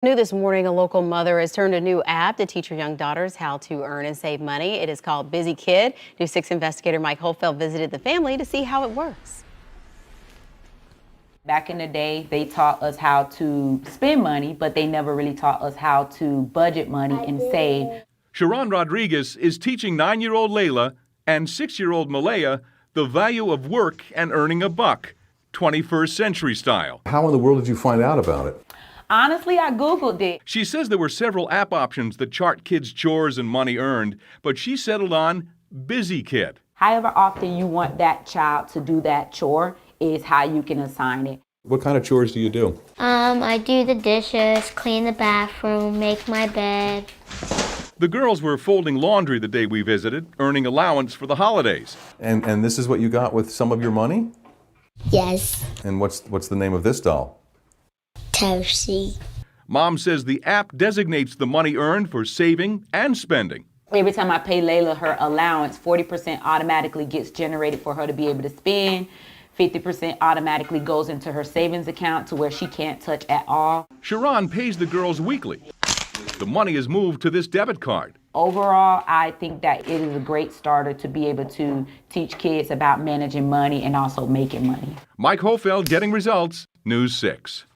New this morning, a local mother has turned a new app to teach her young daughters how to earn and save money. It is called BusyKid. News 6 investigator Mike Holfeld visited the family to see how it works. Back in the day, they taught us how to spend money, but they never really taught us how to budget money and save. Sharon Rodriguez is teaching 9-year-old Layla and 6-year-old Malaya the value of work and earning a buck, 21st century style. How in the world did you find out about it? Honestly, I Googled it. She says there were several app options that chart kids' chores and money earned, but she settled on BusyKid. However often you want that child to do that chore is how you can assign it. What kind of chores do you do? I do the dishes, clean the bathroom, make my bed. The girls were folding laundry the day we visited, earning allowance for the holidays. And this is what you got with some of your money? Yes. And what's the name of this doll? Toshi. Mom says the app designates the money earned for saving and spending. Every time I pay Layla her allowance, 40% automatically gets generated for her to be able to spend. 50% automatically goes into her savings account to where she can't touch at all. Sharon pays the girls weekly. The money is moved to this debit card. Overall, I think that it is a great starter to be able to teach kids about managing money and also making money. Mike Holfeld getting results, News 6.